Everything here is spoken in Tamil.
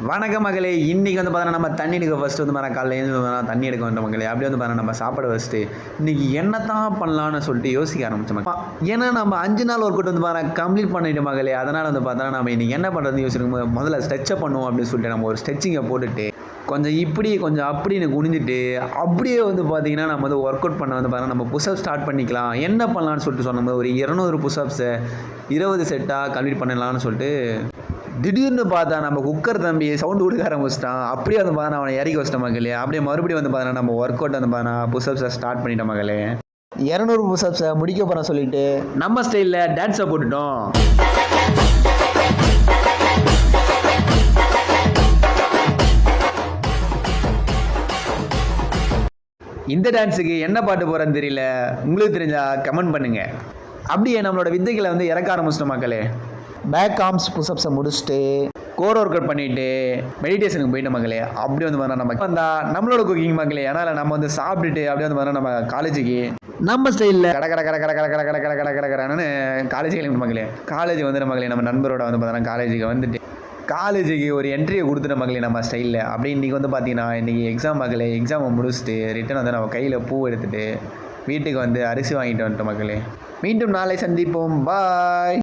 வணக்கம் மகளே. இன்றைக்கி வந்து பார்த்தீங்கன்னா நம்ம தண்ணி எடுக்க ஃபஸ்ட்டு வந்து பார்த்தா காலையில் எழுந்து தண்ணி எடுக்க வந்த மகளே. அப்படியே வந்து பார்த்தீங்கன்னா நம்ம சாப்பாடு ஃபஸ்ட்டு இன்றைக்கி என்ன தான் பண்ணலான்னு சொல்லிட்டு யோசிக்க ஆரம்பிச்சோம். ஏன்னா நம்ம 5 நாள் ஒர்க் அவுட் வந்து பார்த்தா கம்ப்ளீட் பண்ணிட்டு மகளே. அதனால் வந்து பார்த்தோன்னா நம்ம இன்றைக்கி என்ன பண்ணுறதுன்னு யோசிக்கும் முதல்ல ஸ்ட்ரெச்சப் பண்ணுவோம் அப்படின்னு சொல்லிட்டு நம்ம ஒரு ஸ்ட்ரெச்சிங்கை போட்டுட்டு கொஞ்சம் இப்படி கொஞ்சம் அப்படின்னு குனிஞ்சிட்டு அப்படியே வந்து பார்த்தீங்கன்னா நம்ம வந்து ஒர்க் அவுட் பண்ண வந்து பார்த்தீங்கன்னா நம்ம புஷ்அப் ஸ்டார்ட் பண்ணிக்கலாம். என்ன பண்ணலான்னு சொல்லிட்டு சொன்னோம், ஒரு 200 புஷ்அப்ஸை 20 செட்டாக கம்ப்ளீட் பண்ணலான்னு சொல்லிட்டு திடீர்னு பார்த்தா நம்ம குக்கர் தம்பி சவுண்டு கொடுக்க ஆரம்பிச்சிட்டான். அப்படியே வந்து பார்த்தா அவனை இறக்கி வச்சிட்ட மகளே. அப்படியே மறுபடியும் வந்து பார்த்தா நம்ம ஒர்க் அவுட் வந்து பார்த்தா புஷ்அப்ஸை ஸ்டார்ட் பண்ணிட்ட மகளே. 200 புஷ்அப்ஸை முடிக்க போகிறோம் சொல்லிட்டு நம்ம ஸ்டைலில் டான்ஸை போட்டுட்டோம். இந்த டான்ஸுக்கு என்ன பாட்டு போகிறேன்னு தெரியல. உங்களுக்கு தெரிஞ்சா கமெண்ட் பண்ணுங்கள். அப்படியே நம்மளோட வித்தைகளை வந்து இறக்க ஆரம்பிச்சிட்டோம் மக்களே. பேக் ஆர்ம்ஸ் புஷ்அப்ஸை முடிச்சுட்டு கோர் ஒர்க் அவுட் பண்ணிவிட்டு மெடிடேஷனுக்கு போயிட்ட மக்களே. அப்படி வந்து பார்த்தா நம்ம வந்தால் நம்மளோட குக்கிங் மக்களே. அதனால் நம்ம வந்து சாப்பிட்டுட்டு அப்படியே வந்து பார்த்தா நம்ம காலேஜுக்கு நம்ம ஸ்டைலில் கடை கடை கடை கடை கடை கடை கடை கடை கடை கடை கடைன்னு காலேஜ் கிளம்பி மக்களே. காலேஜ் வந்து மக்களே நம்ம நண்பரோட வந்து பார்த்தோன்னா காலேஜுக்கு வந்துட்டு காலேஜுக்கு ஒரு என்ட்ரியை கொடுத்துட்ட மகளே நம்ம ஸ்டைலில். அப்படியே இன்றைக்கி வந்து பார்த்தீங்கன்னா இன்றைக்கி எக்ஸாம் மகளே. எக்ஸாமை முடிச்சுட்டு ரிட்டன் வந்து நம்ம கையில் பூ எடுத்துகிட்டு வீட்டுக்கு வந்து அரிசி வாங்கிட்டு வந்துட்டோம் மக்களே. மீண்டும் நாளை சந்திப்போம். பாய்.